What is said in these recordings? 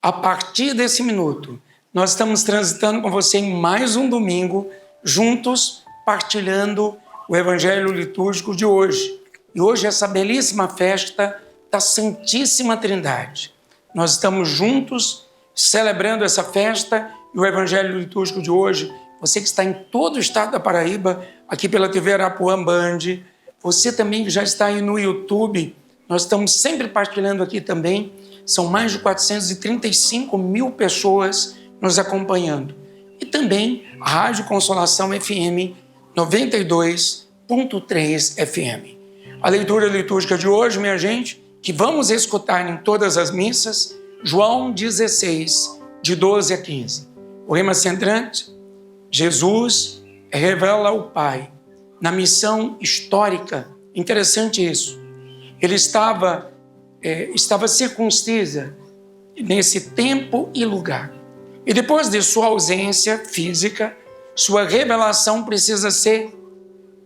A partir desse minuto, nós estamos transitando com você em mais um domingo, juntos, partilhando o Evangelho litúrgico de hoje. E hoje essa belíssima festa da Santíssima Trindade. Nós estamos juntos celebrando essa festa e o Evangelho litúrgico de hoje. Você que está em todo o estado da Paraíba, aqui pela TV Arapuã Band, você também que já está aí no YouTube, nós estamos sempre partilhando aqui também. São mais de 435 mil pessoas nos acompanhando. E também a Rádio Consolação FM 92.3 FM. A leitura litúrgica de hoje, minha gente, que vamos escutar em todas as missas, João 16, de 12 a 15. O rema centrante, Jesus revela ao Pai na missão histórica. Interessante isso. Ele estava circuncisa nesse tempo e lugar. E depois de sua ausência física, sua revelação precisa ser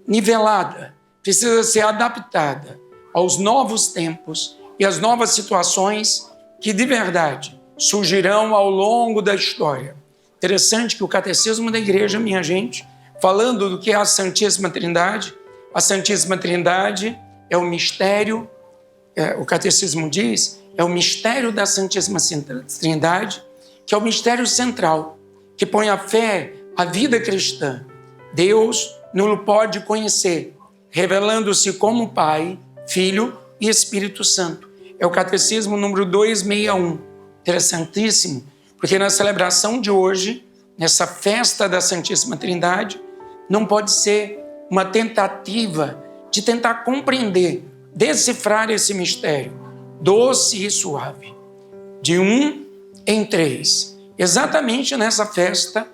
nivelada, precisa ser adaptada aos novos tempos e às novas situações que de verdade surgirão ao longo da história. Interessante que o Catecismo da Igreja, minha gente, falando do que é a Santíssima Trindade é o mistério, o Catecismo diz, é o mistério da Santíssima Trindade, que é o mistério central, que põe a fé, a vida cristã. Deus não pode conhecer, revelando-se como Pai, Filho e Espírito Santo. É o Catecismo número 261. Interessantíssimo, porque na celebração de hoje, nessa festa da Santíssima Trindade, não pode ser uma tentativa de tentar compreender, decifrar esse mistério doce e suave, de um em três. Exatamente nessa festa,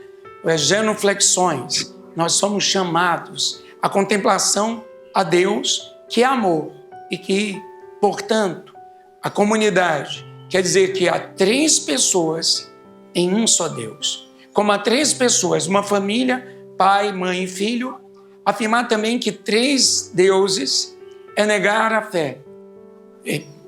genuflexões, nós somos chamados à contemplação a Deus, que é amor, e que, portanto, a comunidade quer dizer que há três pessoas em um só Deus. Como há três pessoas, uma família, pai, mãe e filho, afirmar também que três deuses é negar a fé,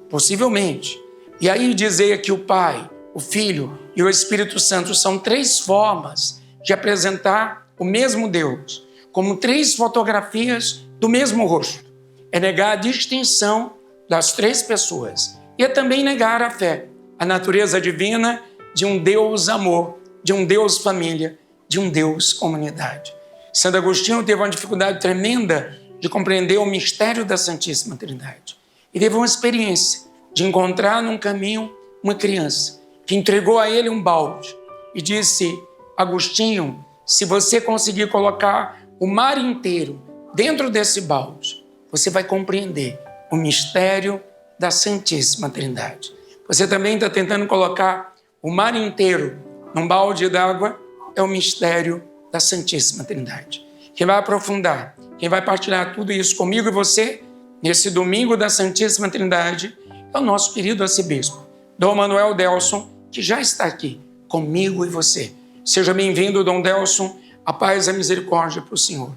possivelmente. E aí dizer que o Pai, o Filho e o Espírito Santo são três formas de apresentar o mesmo Deus, como três fotografias do mesmo rosto. É negar a distinção das três pessoas. E é também negar a fé, a natureza divina de um Deus amor, de um Deus família, de um Deus comunidade. Santo Agostinho teve uma dificuldade tremenda de compreender o mistério da Santíssima Trindade. E teve uma experiência de encontrar num caminho uma criança que entregou a ele um balde e disse: Agostinho, se você conseguir colocar o mar inteiro dentro desse balde, você vai compreender o mistério da Santíssima Trindade. Você também está tentando colocar o mar inteiro num balde d'água, é o mistério da Santíssima Trindade. Quem vai aprofundar, quem vai partilhar tudo isso comigo e você, nesse domingo da Santíssima Trindade, é o nosso querido arcebispo, Dom Manuel Delson, que já está aqui comigo e você. Seja bem-vindo, Dom Delson, a paz e a misericórdia para o Senhor.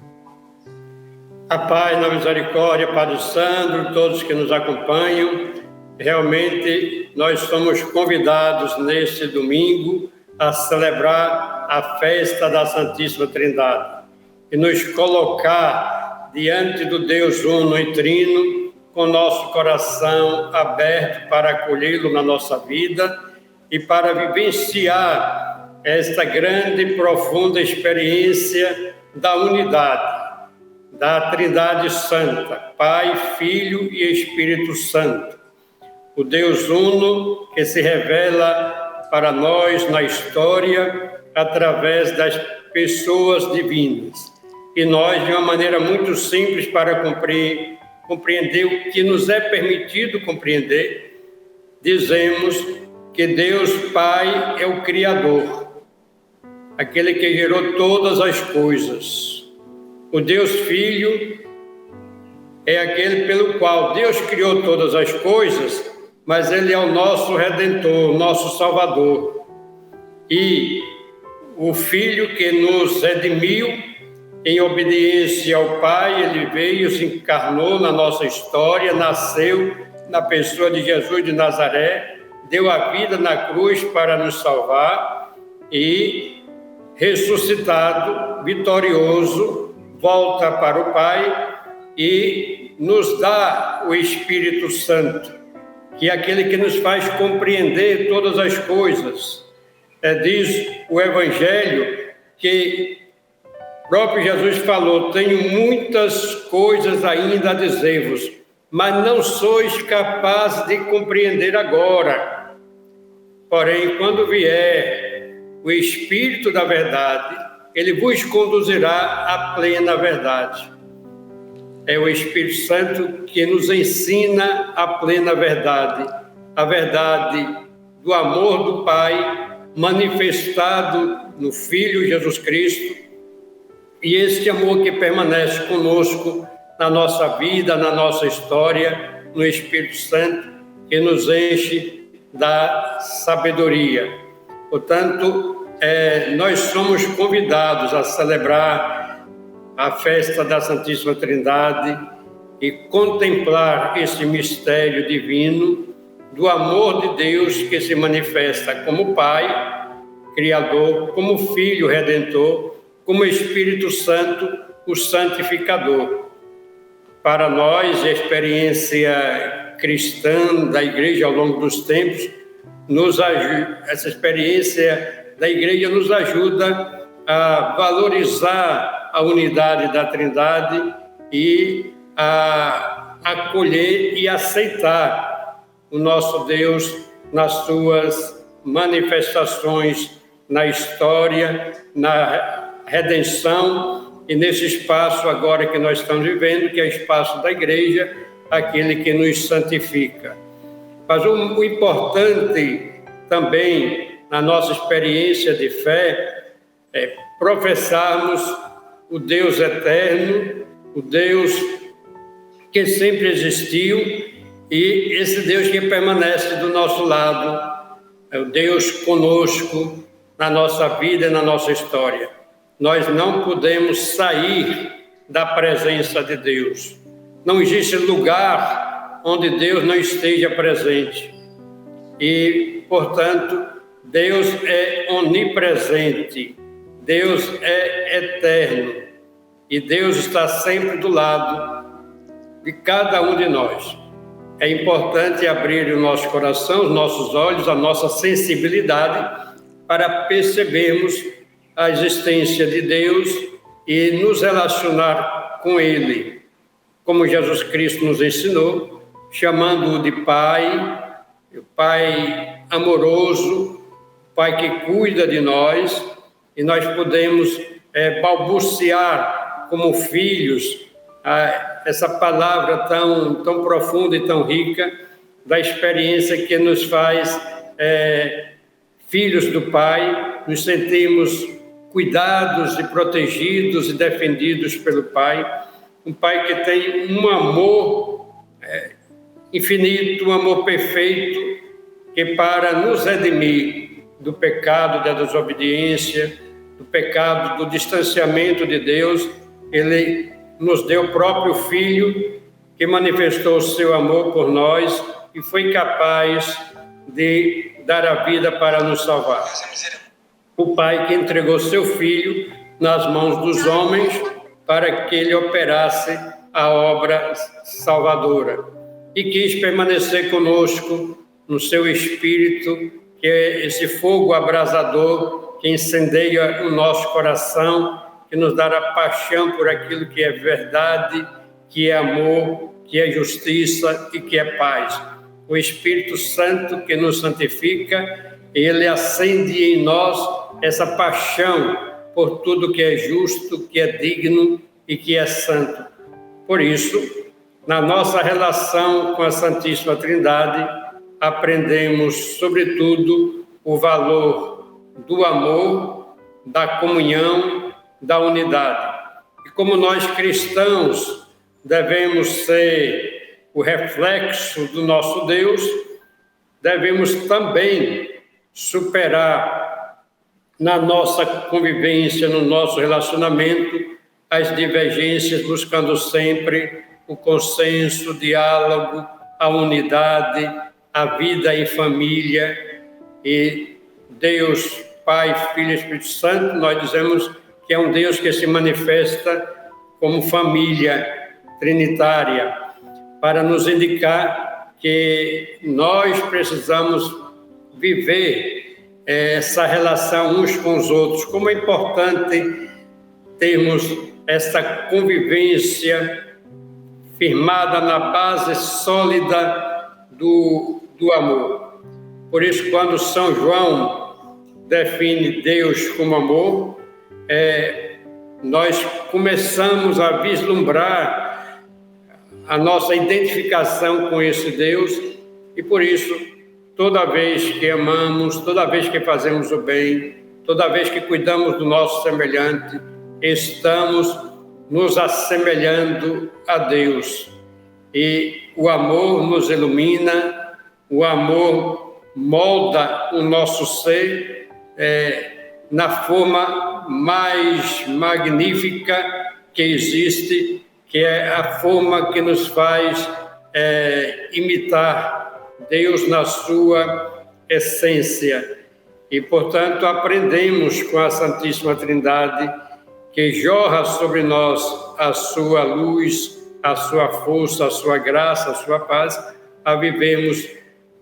A paz e a misericórdia, Padre Sandro, todos que nos acompanham. Realmente, nós somos convidados neste domingo a celebrar a festa da Santíssima Trindade e nos colocar diante do Deus Uno e Trino com nosso coração aberto para acolhê-lo na nossa vida e para vivenciar esta grande e profunda experiência da unidade, da Trindade Santa, Pai, Filho e Espírito Santo. O Deus Uno que se revela para nós na história através das pessoas divinas. E nós, de uma maneira muito simples para compreender o que nos é permitido compreender, dizemos que Deus Pai é o Criador, aquele que gerou todas as coisas. O Deus Filho é aquele pelo qual Deus criou todas as coisas, mas Ele é o nosso Redentor, o nosso Salvador. E o Filho que nos redimiu em obediência ao Pai, Ele veio, se encarnou na nossa história, nasceu na pessoa de Jesus de Nazaré, deu a vida na cruz para nos salvar e, ressuscitado, vitorioso, volta para o Pai e nos dá o Espírito Santo, que é aquele que nos faz compreender todas as coisas. Diz o Evangelho que o próprio Jesus falou: tenho muitas coisas ainda a dizer-vos, mas não sois capazes de compreender agora. Porém, quando vier o Espírito da verdade, ele vos conduzirá à plena verdade. É o Espírito Santo que nos ensina a plena verdade, a verdade do amor do Pai manifestado no Filho Jesus Cristo, e este amor que permanece conosco na nossa vida, na nossa história, no Espírito Santo, que nos enche da sabedoria. Portanto, nós somos convidados a celebrar a festa da Santíssima Trindade e contemplar esse mistério divino do amor de Deus que se manifesta como Pai, Criador, como Filho Redentor, como Espírito Santo, o Santificador. Para nós, a experiência cristã da Igreja ao longo dos tempos, essa experiência da Igreja nos ajuda a valorizar a unidade da Trindade e a acolher e aceitar o nosso Deus nas suas manifestações na história, na redenção e nesse espaço agora que nós estamos vivendo, que é o espaço da Igreja, aquele que nos santifica. Mas o importante também na nossa experiência de fé é professarmos o Deus eterno, o Deus que sempre existiu e esse Deus que permanece do nosso lado, é o Deus conosco na nossa vida e na nossa história. Nós não podemos sair da presença de Deus. Não existe lugar onde Deus não esteja presente. E, portanto, Deus é onipresente, Deus é eterno e Deus está sempre do lado de cada um de nós. É importante abrir o nosso coração, os nossos olhos, a nossa sensibilidade para percebermos a existência de Deus e nos relacionar com Ele, como Jesus Cristo nos ensinou, chamando-o de Pai, o Pai amoroso, o Pai que cuida de nós, e nós podemos balbuciar como filhos essa palavra tão profunda e tão rica da experiência que nos faz filhos do Pai, nos sentimos cuidados e protegidos e defendidos pelo Pai, um Pai que tem um amor infinito, um amor perfeito, que para nos redimir do pecado da desobediência, do pecado do distanciamento de Deus, Ele nos deu o próprio Filho, que manifestou o seu amor por nós e foi capaz de dar a vida para nos salvar. O Pai que entregou seu Filho nas mãos dos homens para que ele operasse a obra salvadora e quis permanecer conosco no seu Espírito, que é esse fogo abrasador que incendeia o nosso coração, que nos dá a paixão por aquilo que é verdade, que é amor, que é justiça e que é paz. O Espírito Santo que nos santifica, ele acende em nós essa paixão por tudo que é justo, que é digno e que é santo. Por isso, na nossa relação com a Santíssima Trindade, aprendemos, sobretudo, o valor do amor, da comunhão, da unidade. E como nós cristãos devemos ser o reflexo do nosso Deus, devemos também superar na nossa convivência, no nosso relacionamento, as divergências, buscando sempre o consenso, o diálogo, a unidade, a vida em família. E Deus, Pai, Filho e Espírito Santo, nós dizemos que é um Deus que se manifesta como família trinitária, para nos indicar que nós precisamos viver essa relação uns com os outros. Como é importante termos essa convivência firmada na base sólida do amor. Por isso, quando São João define Deus como amor, nós começamos a vislumbrar a nossa identificação com esse Deus, e por isso, toda vez que amamos, toda vez que fazemos o bem, toda vez que cuidamos do nosso semelhante, estamos nos assemelhando a Deus. E o amor nos ilumina, o amor molda o nosso ser na forma mais magnífica que existe, que é a forma que nos faz imitar Deus na sua essência. E, portanto, aprendemos com a Santíssima Trindade, que jorra sobre nós a sua luz, a sua força, a sua graça, a sua paz, a vivermos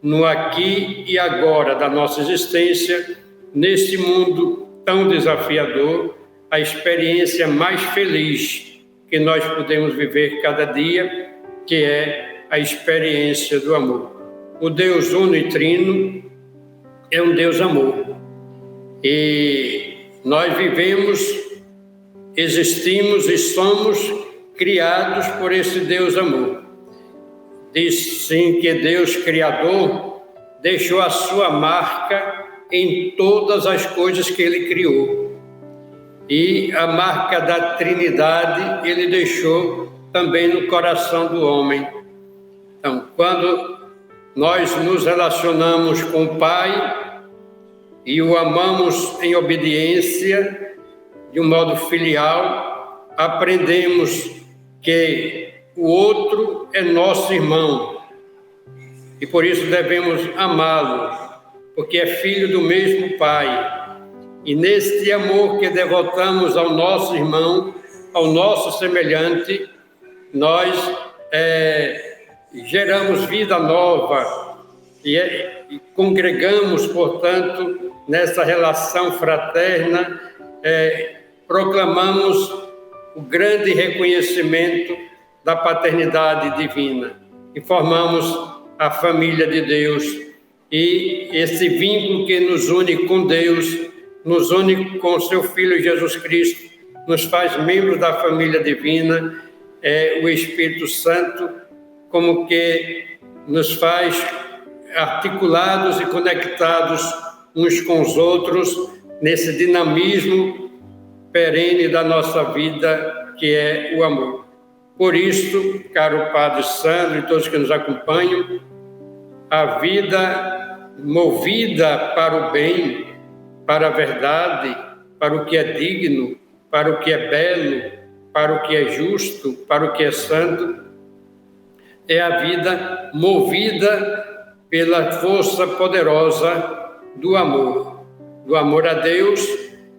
no aqui e agora da nossa existência, neste mundo tão desafiador, a experiência mais feliz que nós podemos viver cada dia, que é a experiência do amor. O Deus uno e trino é um Deus amor. E nós vivemos, existimos e somos criados por esse Deus amor. Diz sim que Deus Criador deixou a sua marca em todas as coisas que Ele criou. E a marca da Trindade Ele deixou também no coração do homem. Então, quando nós nos relacionamos com o Pai e o amamos em obediência, de um modo filial, aprendemos que o outro é nosso irmão e por isso devemos amá-lo, porque é filho do mesmo Pai. E neste amor que devotamos ao nosso irmão, ao nosso semelhante, nós geramos vida nova e congregamos, portanto, nessa relação fraterna, proclamamos o grande reconhecimento da paternidade divina e formamos a família de Deus. E esse vínculo que nos une com Deus, nos une com seu Filho Jesus Cristo, nos faz membros da família divina, o Espírito Santo, como que nos faz articulados e conectados uns com os outros nesse dinamismo perene da nossa vida, que é o amor. Por isso, caro Padre Sandro e todos que nos acompanham, a vida movida para o bem, para a verdade, para o que é digno, para o que é belo, para o que é justo, para o que é santo, é a vida movida pela força poderosa do amor a Deus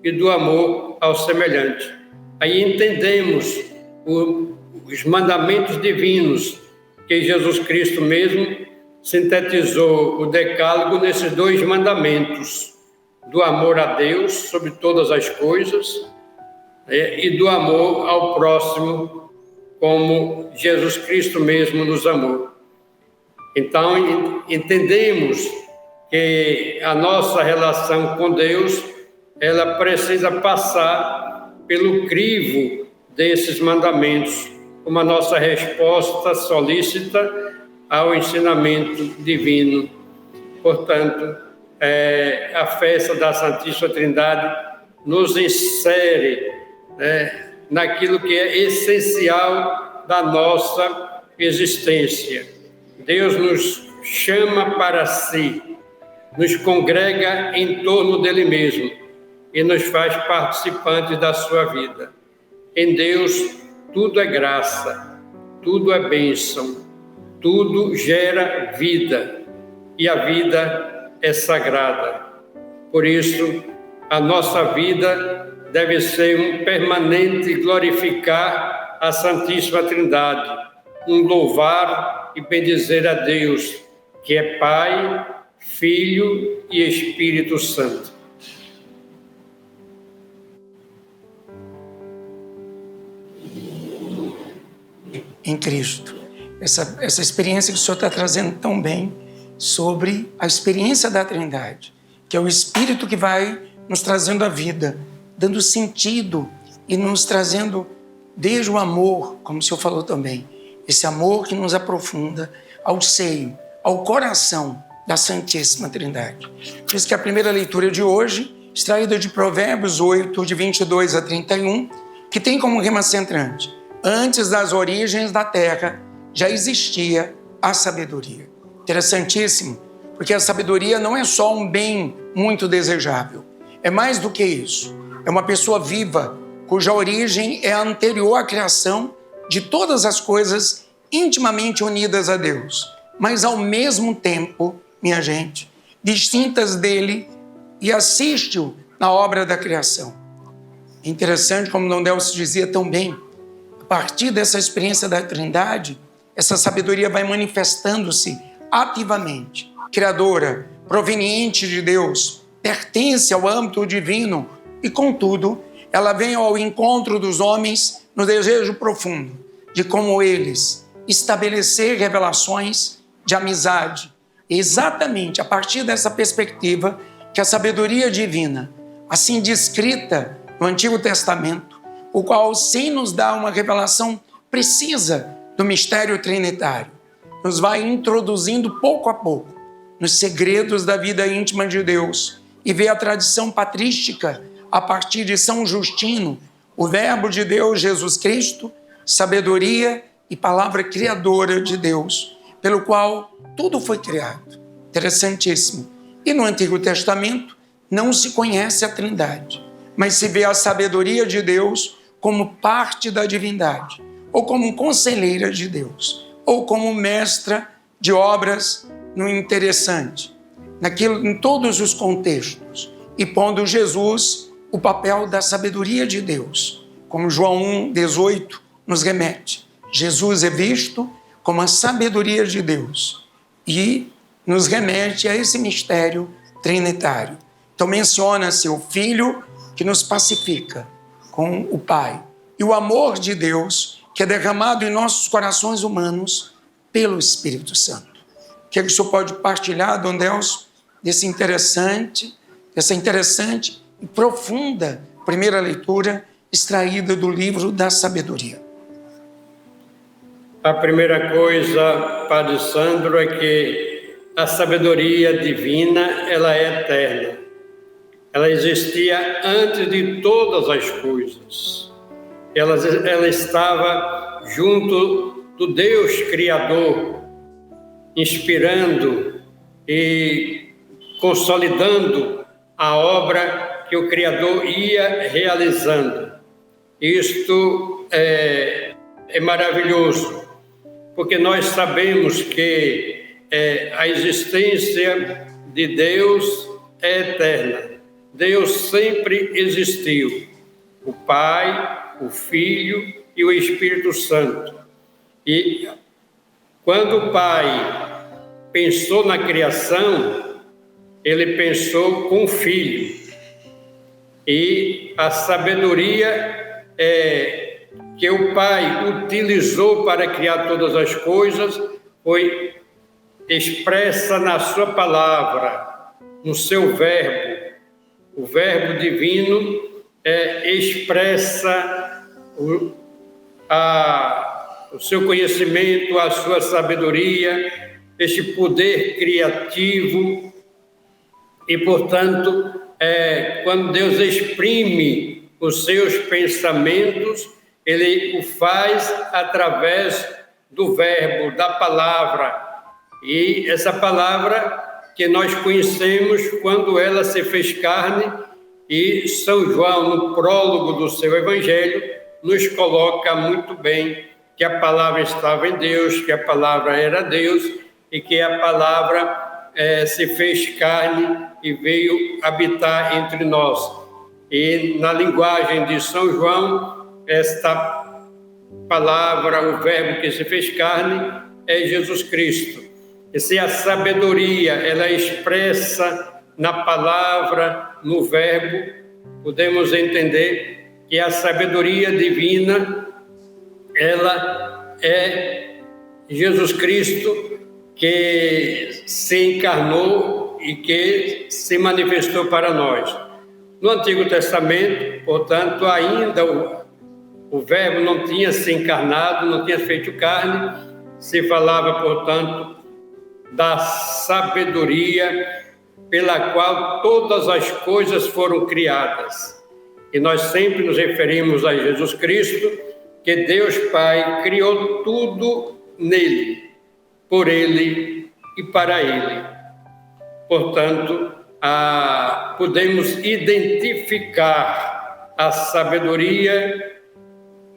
e do amor ao semelhante. Aí entendemos os mandamentos divinos que Jesus Cristo mesmo sintetizou o decálogo nesses 2 mandamentos, do amor a Deus sobre todas as coisas e do amor ao próximo, como Jesus Cristo mesmo nos amou. Então, entendemos que a nossa relação com Deus, ela precisa passar pelo crivo desses mandamentos, como a nossa resposta solícita ao ensinamento divino. Portanto, a festa da Santíssima Trindade nos insere naquilo que é essencial da nossa existência. Deus nos chama para si, nos congrega em torno dele mesmo e nos faz participantes da sua vida. Em Deus, tudo é graça, tudo é bênção, tudo gera vida. e a vida é sagrada. Por isso, a nossa vida deve ser um permanente glorificar a Santíssima Trindade, um louvar e bendizer a Deus, que é Pai, Filho e Espírito Santo. Em Cristo. Essa experiência que o Senhor está trazendo tão bem sobre a experiência da Trindade, que é o Espírito que vai nos trazendo a vida, dando sentido e nos trazendo desde o amor, como o Senhor falou também, esse amor que nos aprofunda ao seio, ao coração da Santíssima Trindade. Por isso que a primeira leitura de hoje, extraída de Provérbios 8, de 22 a 31, que tem como rema centrante: antes das origens da terra já existia a sabedoria. Interessantíssimo, porque a sabedoria não é só um bem muito desejável, é mais do que isso. É uma pessoa viva, cuja origem é anterior à criação de todas as coisas intimamente unidas a Deus, mas ao mesmo tempo, minha gente, distintas dele, e assiste-o na obra da criação. É interessante, como Dom Delcio dizia tão bem, a partir dessa experiência da Trindade, essa sabedoria vai manifestando-se ativamente, criadora, proveniente de Deus, pertence ao âmbito divino e, contudo, ela vem ao encontro dos homens no desejo profundo de como eles estabelecer revelações de amizade. Exatamente a partir dessa perspectiva que a sabedoria divina, assim descrita no Antigo Testamento, o qual, sem nos dar uma revelação precisa do mistério trinitário, nos vai introduzindo pouco a pouco nos segredos da vida íntima de Deus, e vê a tradição patrística a partir de São Justino, o Verbo de Deus, Jesus Cristo, sabedoria e palavra criadora de Deus, pelo qual tudo foi criado. Interessantíssimo. E no Antigo Testamento não se conhece a Trindade, mas se vê a sabedoria de Deus como parte da divindade, ou como conselheira de Deus, ou como mestra de obras no interessante, em todos os contextos, e pondo Jesus o papel da sabedoria de Deus, como João 1,18 nos remete. Jesus é visto como a sabedoria de Deus e nos remete a esse mistério trinitário. Então menciona-se o Filho que nos pacifica com o Pai e o amor de Deus que é derramado em nossos corações humanos pelo Espírito Santo. O que o senhor pode partilhar, Dom Delcio, dessa interessante e profunda primeira leitura extraída do livro da sabedoria? A primeira coisa, Padre Sandro, é que a sabedoria divina, ela é eterna. Ela existia antes de todas as coisas. Ela estava junto do Deus Criador, inspirando e consolidando a obra que o Criador ia realizando. Isto é maravilhoso, porque nós sabemos que a existência de Deus é eterna. Deus sempre existiu, o Pai, o Filho e o Espírito Santo. E quando o Pai pensou na criação, ele pensou com o Filho. E a sabedoria que o Pai utilizou para criar todas as coisas foi expressa na sua palavra, no seu verbo. O verbo divino expressa o seu conhecimento, a sua sabedoria, este poder criativo. E, portanto, quando Deus exprime os seus pensamentos, Ele o faz através do verbo, da palavra. E essa palavra que nós conhecemos quando ela se fez carne, e São João, no prólogo do seu Evangelho, nos coloca muito bem que a palavra estava em Deus, que a palavra era Deus e que a palavra se fez carne e veio habitar entre nós. E na linguagem de São João, esta palavra, o verbo que se fez carne, é Jesus Cristo. E se a sabedoria ela é expressa na palavra, no verbo, podemos entender que a sabedoria divina, ela é Jesus Cristo que se encarnou e que se manifestou para nós. No Antigo Testamento, portanto, ainda o verbo não tinha se encarnado, não tinha feito carne, se falava, portanto, da sabedoria pela qual todas as coisas foram criadas. E nós sempre nos referimos a Jesus Cristo, que Deus Pai criou tudo nele, por ele e para ele. Portanto, podemos identificar a sabedoria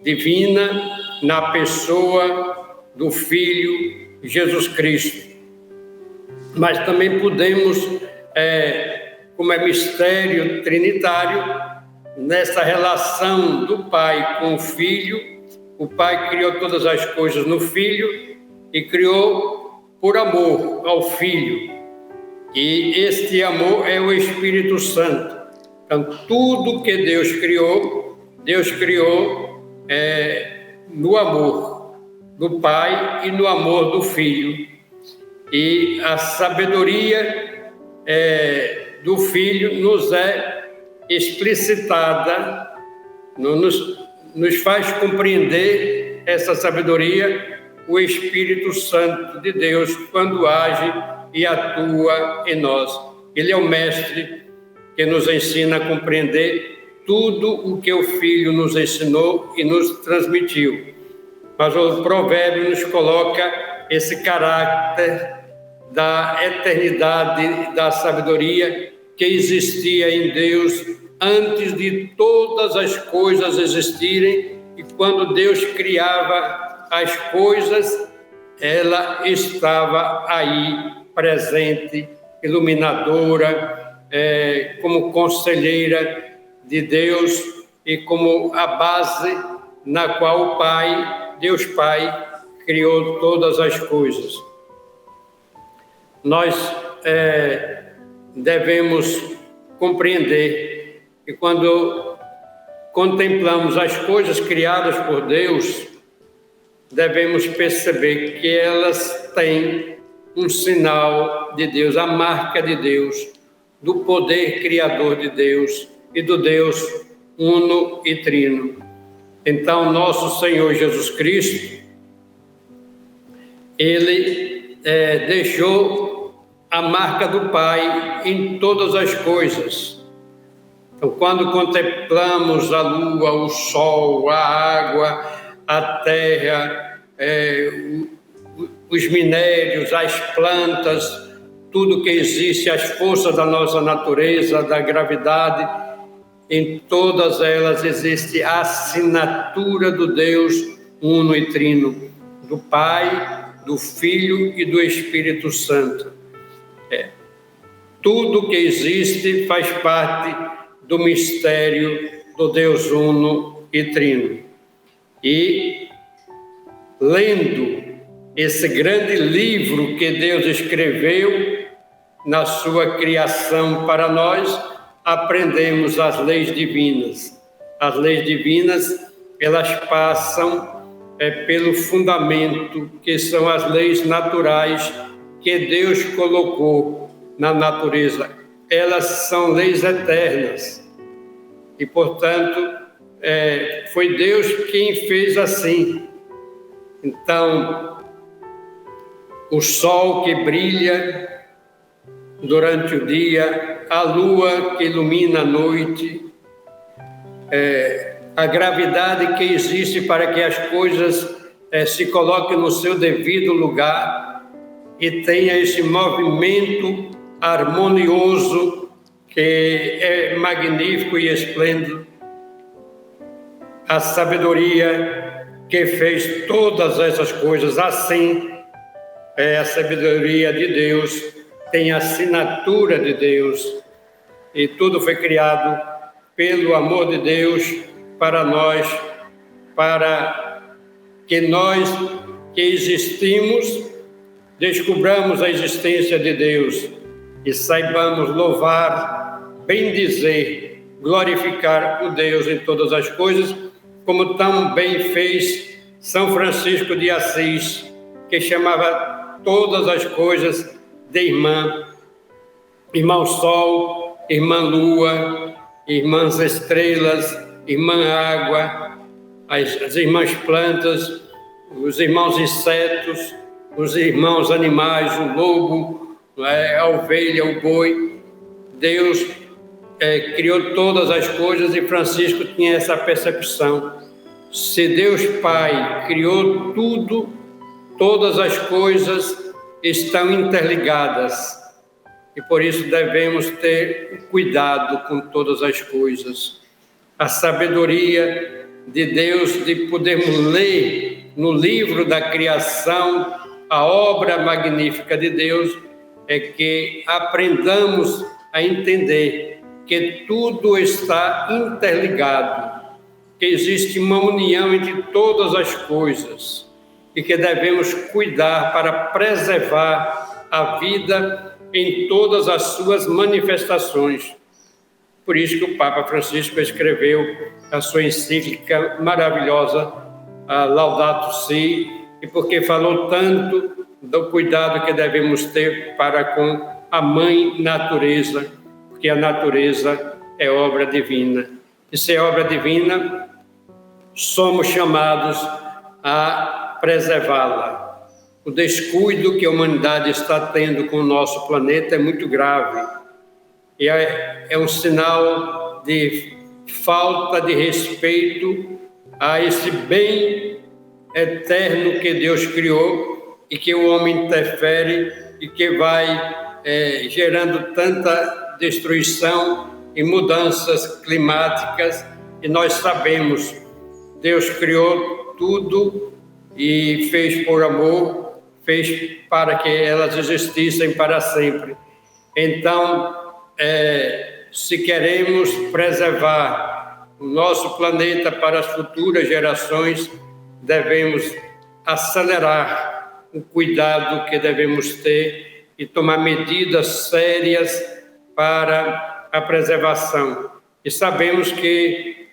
divina na pessoa do Filho Jesus Cristo. Mas também podemos, como é mistério trinitário, nessa relação do Pai com o Filho, o Pai criou todas as coisas no Filho e criou por amor ao Filho. E este amor é o Espírito Santo. Então, tudo que Deus criou no amor do Pai e no amor do Filho. E a sabedoria do Filho nos é explicitada, nos faz compreender essa sabedoria, o Espírito Santo de Deus, quando age e atua em nós. Ele é o mestre que nos ensina a compreender tudo o que o Filho nos ensinou e nos transmitiu. Mas o provérbio nos coloca esse caráter da eternidade, da sabedoria que existia em Deus antes de todas as coisas existirem, e quando Deus criava as coisas, ela estava aí presente, iluminadora, como conselheira de Deus e como a base na qual o Pai, Deus Pai, criou todas as coisas. Nós devemos compreender que quando contemplamos as coisas criadas por Deus, devemos perceber que elas têm um sinal de Deus, a marca de Deus, do poder criador de Deus e do Deus uno e trino. Então, nosso Senhor Jesus Cristo, Ele deixou a marca do Pai em todas as coisas. Então, quando contemplamos a lua, o sol, a água, a terra, os minérios, as plantas, tudo que existe, as forças da nossa natureza, da gravidade, em todas elas existe a assinatura do Deus uno e trino, do Pai, do Filho e do Espírito Santo. Tudo que existe faz parte do mistério do Deus uno e trino. E, lendo esse grande livro que Deus escreveu na sua criação para nós, aprendemos as leis divinas. As leis divinas, elas passam pelo fundamento, que são as leis naturais que Deus colocou na natureza. Elas são leis eternas. E, portanto, foi Deus quem fez assim. Então, o sol que brilha durante o dia, a lua que ilumina a noite, a gravidade que existe para que as coisas se coloquem no seu devido lugar e tenha esse movimento harmonioso que é magnífico e esplêndido. A sabedoria que fez todas essas coisas assim é a sabedoria de Deus, tem a assinatura de Deus e tudo foi criado pelo amor de Deus para nós, para que nós que existimos descubramos a existência de Deus e saibamos louvar, bendizer, glorificar o Deus em todas as coisas, como tão bem fez São Francisco de Assis, que chamava todas as coisas de irmã, irmão Sol, irmã Lua, irmãs estrelas, irmã Água, as irmãs plantas, os irmãos insetos, os irmãos animais, o lobo, a ovelha, o boi. Deus criou todas as coisas e Francisco tinha essa percepção. Se Deus Pai criou tudo, todas as coisas estão interligadas e por isso devemos ter cuidado com todas as coisas. A sabedoria de Deus de podermos ler no livro da criação a obra magnífica de Deus é que aprendamos a entender que tudo está interligado, que existe uma união entre todas as coisas e que devemos cuidar para preservar a vida em todas as suas manifestações. Por isso que o Papa Francisco escreveu a sua encíclica maravilhosa, a Laudato Si, e porque falou tanto do cuidado que devemos ter para com a Mãe Natureza, porque a natureza é obra divina. E se é obra divina, somos chamados a preservá-la. O descuido que a humanidade está tendo com o nosso planeta é muito grave. E é um sinal de falta de respeito a esse bem eterno que Deus criou e que o homem interfere e que vai gerando tanta destruição e mudanças climáticas. E nós sabemos, Deus criou tudo e fez por amor, fez para que elas existissem para sempre. Então, se queremos preservar o nosso planeta para as futuras gerações, devemos acelerar o cuidado que devemos ter e tomar medidas sérias para a preservação. E sabemos que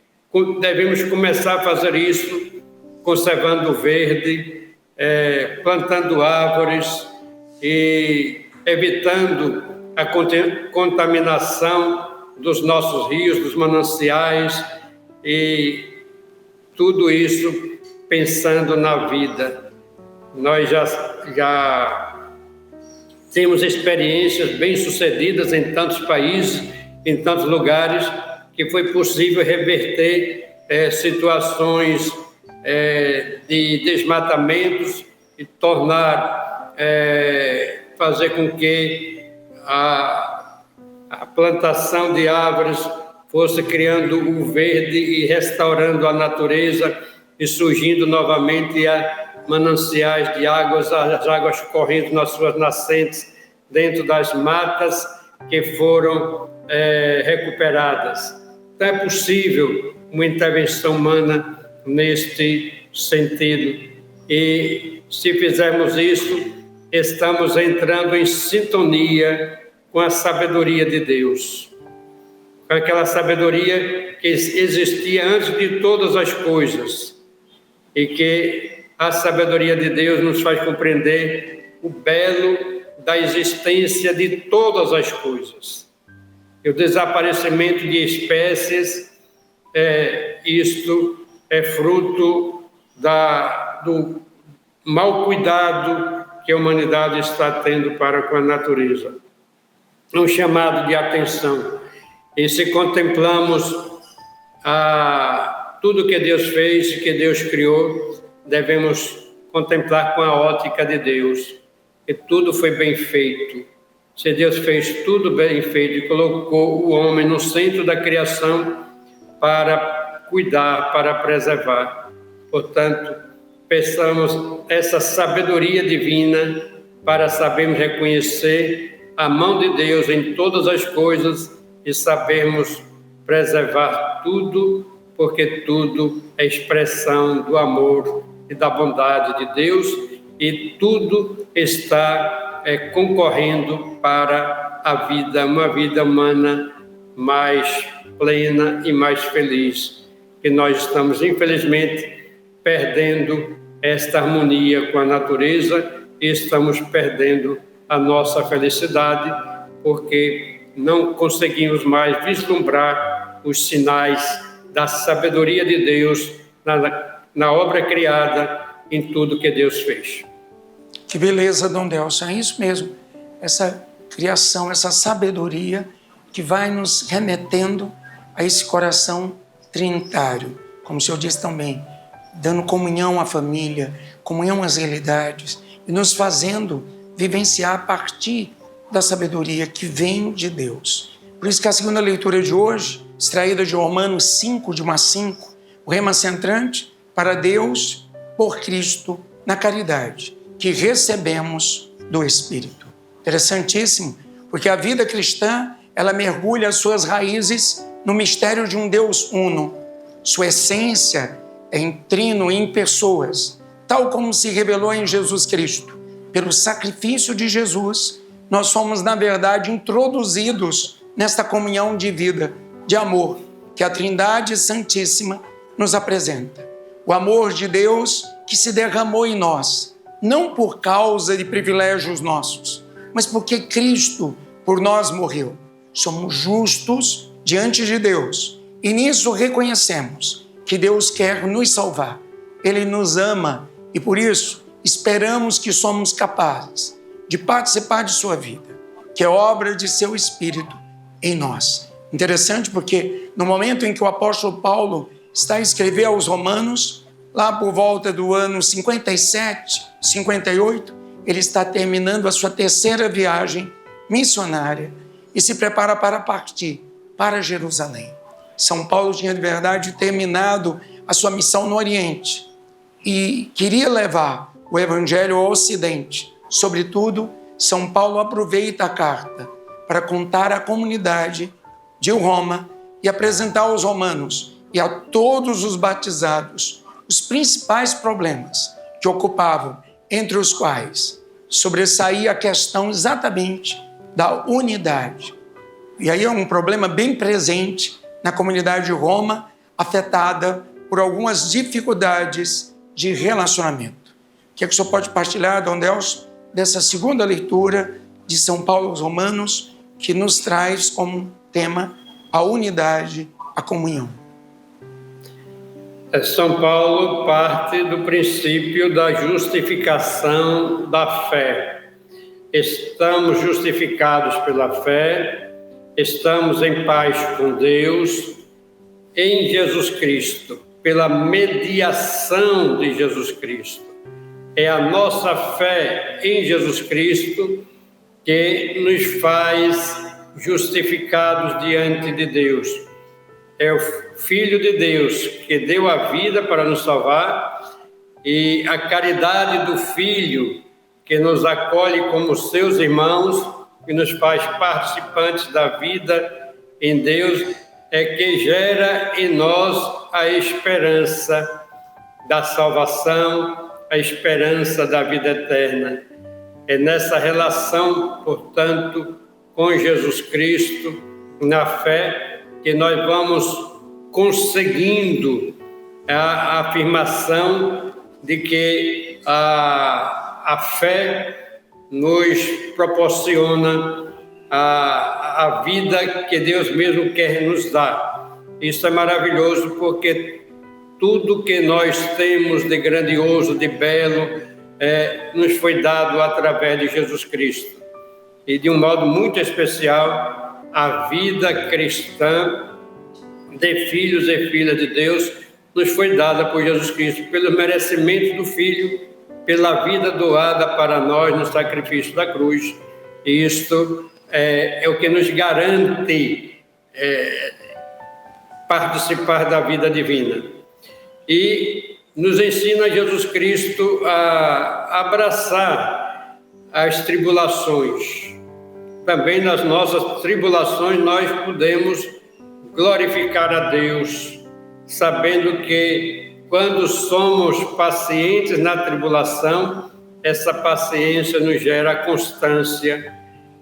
devemos começar a fazer isso conservando o verde, plantando árvores e evitando a contaminação dos nossos rios, dos mananciais e tudo isso pensando na vida. Nós já temos experiências bem-sucedidas em tantos países, em tantos lugares, que foi possível reverter situações de desmatamentos e tornar, fazer com que a plantação de árvores fosse criando o verde e restaurando a natureza e surgindo novamente mananciais de águas, as águas correndo nas suas nascentes dentro das matas que foram recuperadas. Então é possível uma intervenção humana neste sentido e se fizermos isso, estamos entrando em sintonia com a sabedoria de Deus, com aquela sabedoria que existia antes de todas as coisas e que a sabedoria de Deus nos faz compreender o belo da existência de todas as coisas. E o desaparecimento de espécies, isto é fruto do mau cuidado que a humanidade está tendo para com a natureza. É um chamado de atenção. E se contemplamos tudo que Deus fez, que Deus criou, devemos contemplar com a ótica de Deus, que tudo foi bem feito. Se Deus fez tudo bem feito e colocou o homem no centro da criação para cuidar, para preservar. Portanto, peçamos essa sabedoria divina para sabermos reconhecer a mão de Deus em todas as coisas e sabermos preservar tudo, porque tudo é expressão do amor e da bondade de Deus e tudo está concorrendo para a vida, uma vida humana mais plena e mais feliz. E nós estamos, infelizmente, perdendo esta harmonia com a natureza e estamos perdendo a nossa felicidade, porque não conseguimos mais vislumbrar os sinais da sabedoria de Deus na obra criada, em tudo que Deus fez. Que beleza, Dom Delcio, é isso mesmo. Essa criação, essa sabedoria que vai nos remetendo a esse coração trinitário, como o senhor disse também, dando comunhão à família, comunhão às realidades e nos fazendo vivenciar a partir da sabedoria que vem de Deus. Por isso que a segunda leitura de hoje, extraída de Romanos 5, de 1 a 5, o rema centrante para Deus, por Cristo, na caridade, que recebemos do Espírito. Interessantíssimo, porque a vida cristã, ela mergulha as suas raízes no mistério de um Deus uno. Sua essência é em trino e em pessoas, tal como se revelou em Jesus Cristo. Pelo sacrifício de Jesus, nós somos, na verdade, introduzidos nesta comunhão de vida, de amor, que a Trindade Santíssima nos apresenta. O amor de Deus que se derramou em nós, não por causa de privilégios nossos, mas porque Cristo por nós morreu. Somos justos diante de Deus e nisso reconhecemos que Deus quer nos salvar. Ele nos ama e por isso esperamos que somos capazes de participar de sua vida, que é obra de seu Espírito em nós. Interessante porque no momento em que o apóstolo Paulo está a escrever aos Romanos, lá por volta do ano 57, 58, ele está terminando a sua terceira viagem missionária e se prepara para partir para Jerusalém. São Paulo tinha de verdade terminado a sua missão no Oriente e queria levar o Evangelho ao Ocidente. Sobretudo, São Paulo aproveita a carta para contar à comunidade de Roma e apresentar aos romanos e a todos os batizados os principais problemas que ocupavam, entre os quais sobressaía a questão exatamente da unidade. E aí é um problema bem presente na comunidade de Roma, afetada por algumas dificuldades de relacionamento. O que é que o senhor pode partilhar, Dom Delcio, dessa segunda leitura de São Paulo aos Romanos, que nos traz como tema a unidade, a comunhão? São Paulo parte do princípio da justificação da fé. Estamos justificados pela fé, estamos em paz com Deus, em Jesus Cristo, pela mediação de Jesus Cristo. É a nossa fé em Jesus Cristo que nos faz justificados diante de Deus. É o Filho de Deus que deu a vida para nos salvar e a caridade do Filho que nos acolhe como seus irmãos e nos faz participantes da vida em Deus é que gera em nós a esperança da salvação, a esperança da vida eterna. É nessa relação, portanto, com Jesus Cristo, na fé, que nós vamos conseguindo a afirmação de que a fé nos proporciona a vida que Deus mesmo quer nos dar. Isso é maravilhoso porque tudo que nós temos de grandioso, de belo, nos foi dado através de Jesus Cristo. E de um modo muito especial, a vida cristã de filhos e filhas de Deus nos foi dada por Jesus Cristo, pelo merecimento do Filho, pela vida doada para nós no sacrifício da cruz. E isto é o que nos garante participar da vida divina. E nos ensina Jesus Cristo a abraçar as tribulações, também nas nossas tribulações nós podemos glorificar a Deus, sabendo que quando somos pacientes na tribulação, essa paciência nos gera constância,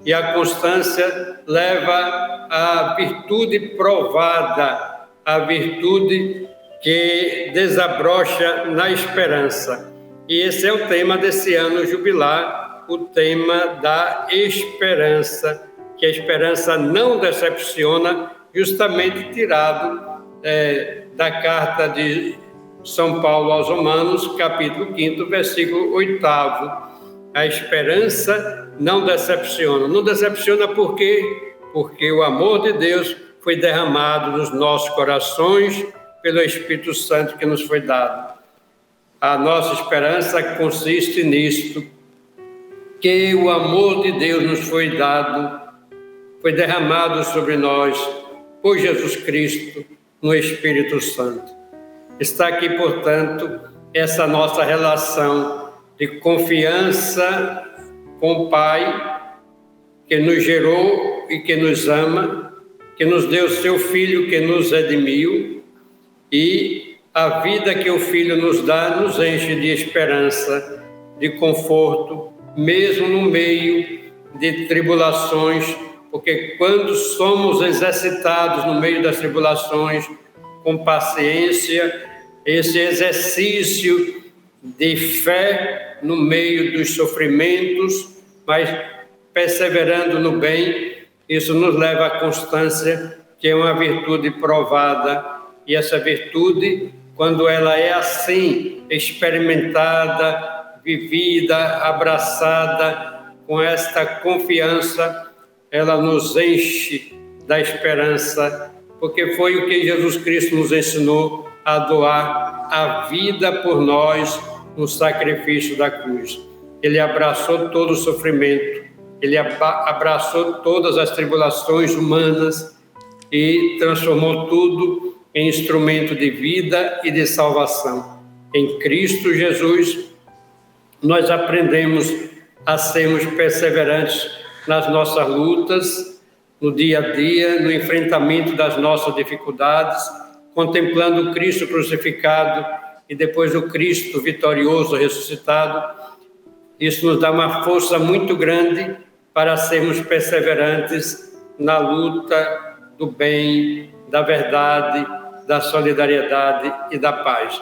e a constância leva à virtude provada, a virtude que desabrocha na esperança. E esse é o tema desse ano jubilar, o tema da esperança, que a esperança não decepciona, justamente tirado da carta de São Paulo aos Romanos, capítulo 5, versículo 8. A esperança não decepciona. Não decepciona por quê? Porque o amor de Deus foi derramado nos nossos corações pelo Espírito Santo que nos foi dado. A nossa esperança consiste nisto, que o amor de Deus nos foi dado, foi derramado sobre nós por Jesus Cristo no Espírito Santo. Está aqui, portanto, essa nossa relação de confiança com o Pai, que nos gerou e que nos ama, que nos deu seu Filho que nos redimiu, e a vida que o Filho nos dá nos enche de esperança, de conforto, mesmo no meio de tribulações, porque quando somos exercitados no meio das tribulações, com paciência, esse exercício de fé no meio dos sofrimentos, mas perseverando no bem, isso nos leva à constância, que é uma virtude provada, e essa virtude, quando ela é assim, experimentada, vivida, abraçada, com esta confiança, ela nos enche da esperança, porque foi o que Jesus Cristo nos ensinou a doar a vida por nós no sacrifício da cruz. Ele abraçou todo o sofrimento, ele abraçou todas as tribulações humanas e transformou tudo em instrumento de vida e de salvação. Em Cristo Jesus, nós aprendemos a sermos perseverantes nas nossas lutas, no dia a dia, no enfrentamento das nossas dificuldades, contemplando o Cristo crucificado e depois o Cristo vitorioso, ressuscitado. Isso nos dá uma força muito grande para sermos perseverantes na luta do bem, da verdade, da solidariedade e da paz.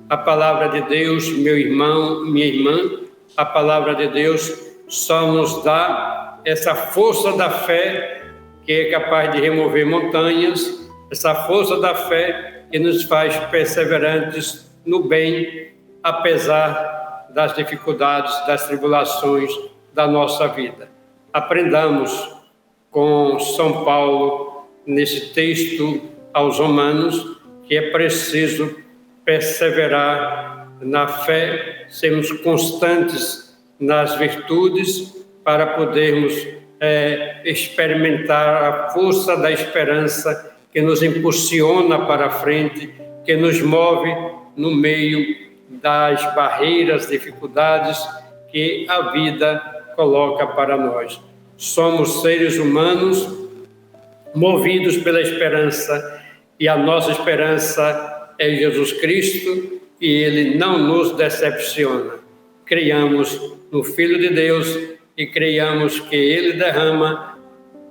A palavra de Deus, meu irmão, minha irmã, a palavra de Deus só nos dá essa força da fé que é capaz de remover montanhas, essa força da fé que nos faz perseverantes no bem, apesar das dificuldades, das tribulações da nossa vida. Aprendamos com São Paulo, nesse texto aos Romanos, que é preciso perseverar na fé, sermos constantes nas virtudes para podermos experimentar a força da esperança que nos impulsiona para a frente, que nos move no meio das barreiras, dificuldades que a vida coloca para nós. Somos seres humanos movidos pela esperança, e a nossa esperança é Jesus Cristo, e Ele não nos decepciona. Creiamos no Filho de Deus e creiamos que Ele derrama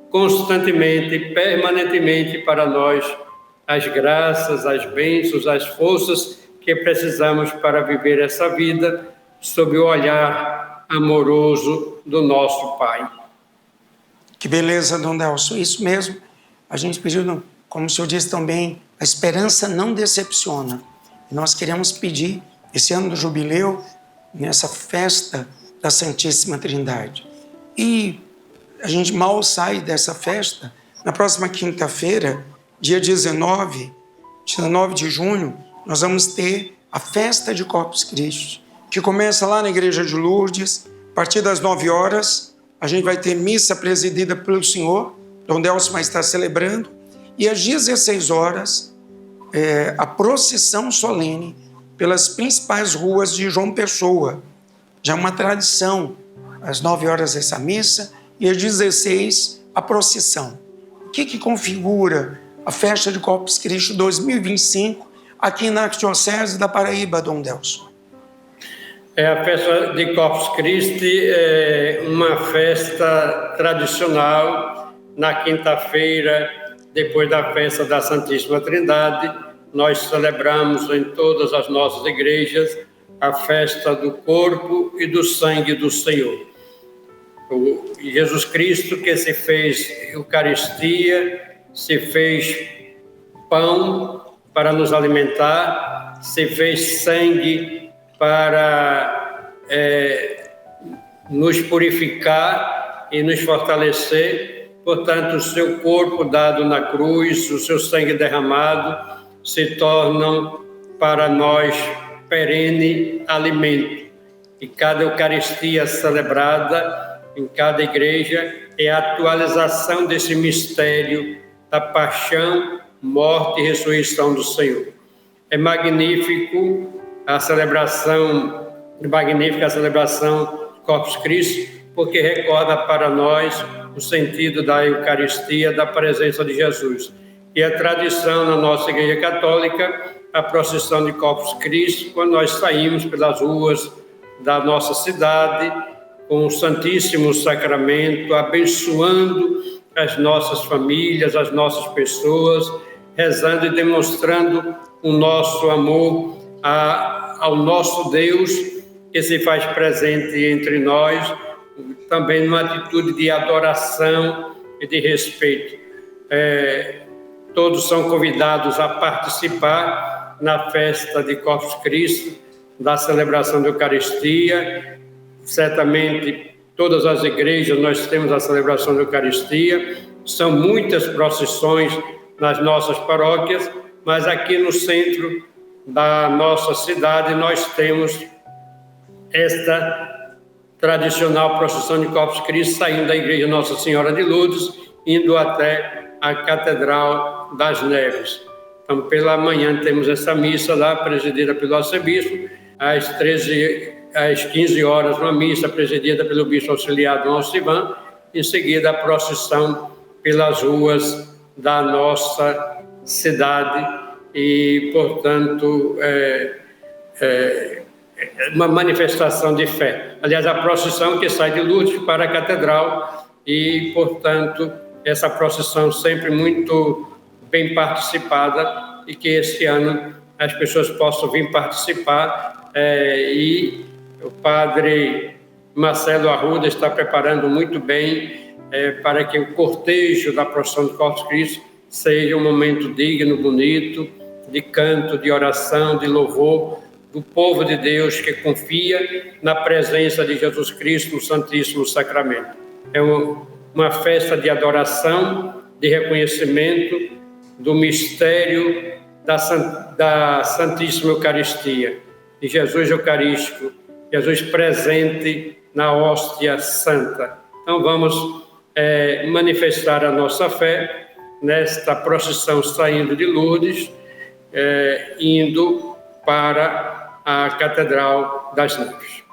constantemente, permanentemente para nós as graças, as bênçãos, as forças que precisamos para viver essa vida sob o olhar amoroso do nosso Pai. Que beleza, Dom Delso, isso mesmo. A gente pediu, como o senhor disse também, a esperança não decepciona. Nós queremos pedir, esse ano do jubileu, nessa festa da Santíssima Trindade. E a gente mal sai dessa festa. Na próxima quinta-feira, dia 19 de junho, nós vamos ter a festa de Corpus Christi, que começa lá na Igreja de Lourdes. A partir das 9 horas, a gente vai ter missa presidida pelo senhor, Dom Delso vai estar celebrando, e às 16 horas, a procissão solene pelas principais ruas de João Pessoa. Já é uma tradição, às 9 horas essa missa, e às 16, a procissão. O que configura a festa de Corpus Christi 2025 aqui na Arquidiocese da Paraíba, Dom Delson? A festa de Corpus Christi é uma festa tradicional. Na quinta-feira, depois da festa da Santíssima Trindade, nós celebramos em todas as nossas igrejas a festa do corpo e do sangue do Senhor. O Jesus Cristo, que se fez Eucaristia, se fez pão para nos alimentar, se fez sangue para nos purificar e nos fortalecer. Portanto, o seu corpo dado na cruz, o seu sangue derramado, se tornam para nós perene alimento. E cada Eucaristia celebrada em cada igreja é a atualização desse mistério da paixão, morte e ressurreição do Senhor. É magnífica a celebração do Corpus Christi, porque recorda para nós o sentido da Eucaristia, da presença de Jesus. E a tradição na nossa Igreja Católica, a procissão de Corpus Christi, quando nós saímos pelas ruas da nossa cidade, com o Santíssimo Sacramento, abençoando as nossas famílias, as nossas pessoas, rezando e demonstrando o nosso amor ao nosso Deus, que se faz presente entre nós, também numa atitude de adoração e de respeito. Todos são convidados a participar na festa de Corpus Christi, da celebração da Eucaristia. Certamente, todas as igrejas nós temos a celebração da Eucaristia. São muitas procissões nas nossas paróquias, mas aqui no centro da nossa cidade nós temos esta tradicional procissão de Corpus Christi, saindo da Igreja Nossa Senhora de Lourdes, indo até a Catedral das Neves. Então, pela manhã temos essa missa lá, presidida pelo arcebispo, às 15 horas, uma missa presidida pelo bispo auxiliar Dom Alcivan, em seguida a procissão pelas ruas da nossa cidade e, portanto, uma manifestação de fé. Aliás, a procissão que sai de Lourdes para a Catedral e, portanto, essa procissão sempre muito bem participada e que esse ano as pessoas possam vir participar e o padre Marcelo Arruda está preparando muito bem para que o cortejo da procissão de Corpus Christi seja um momento digno, bonito, de canto, de oração, de louvor do povo de Deus que confia na presença de Jesus Cristo no Santíssimo Sacramento. É uma festa de adoração, de reconhecimento do mistério da Santíssima Eucaristia, de Jesus Eucarístico, Jesus presente na hóstia santa. Então vamos manifestar a nossa fé nesta procissão saindo de Lourdes, indo para a Catedral das Neves.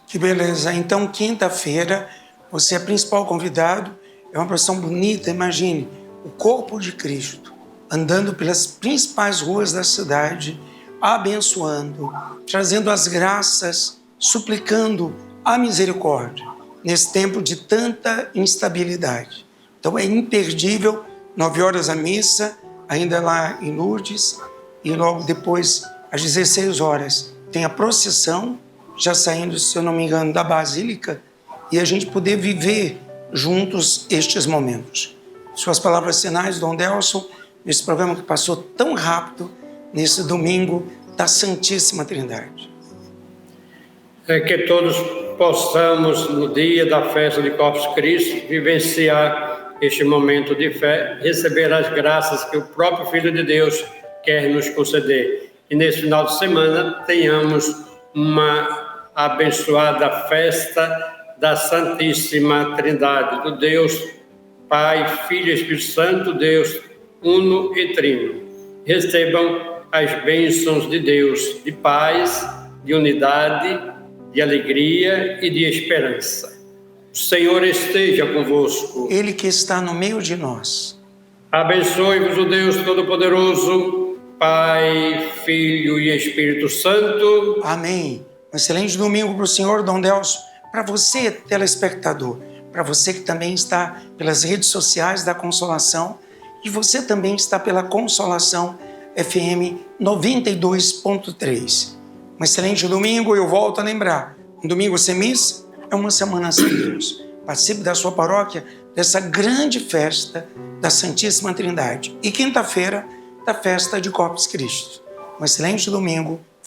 Que beleza! Então, quinta-feira, você é principal convidado, é uma procissão bonita, imagine, o corpo de Cristo, andando pelas principais ruas da cidade, abençoando, trazendo as graças, suplicando a misericórdia, nesse tempo de tanta instabilidade. Então, é imperdível, 9 horas a missa, ainda lá em Lourdes, e logo depois, às 16 horas, tem a procissão, já saindo, se eu não me engano, da Basílica, e a gente poder viver juntos estes momentos. Suas palavras finais, Dom Delson, nesse programa que passou tão rápido, nesse domingo da Santíssima Trindade. Que todos possamos, no dia da festa de Corpus Christi, vivenciar este momento de fé, receber as graças que o próprio Filho de Deus quer nos conceder. E nesse final de semana tenhamos uma abençoada festa da Santíssima Trindade, do Deus Pai, Filho e Espírito Santo, Deus uno e trino. Recebam as bênçãos de Deus, de paz, de unidade, de alegria e de esperança. O O Senhor esteja convosco. Ele que está no meio de nós. Abençoe-vos o Deus Todo-Poderoso, Pai, Filho e Espírito Santo. Amém. Um excelente domingo para o senhor, Dom Delcio, para você, telespectador, para você que também está pelas redes sociais da Consolação e você também está pela Consolação FM 92.3. Um excelente domingo, eu volto a lembrar, um domingo sem missa é uma semana sem Deus. Participe da sua paróquia dessa grande festa da Santíssima Trindade. E quinta-feira, da festa de Corpus Christi. Um excelente domingo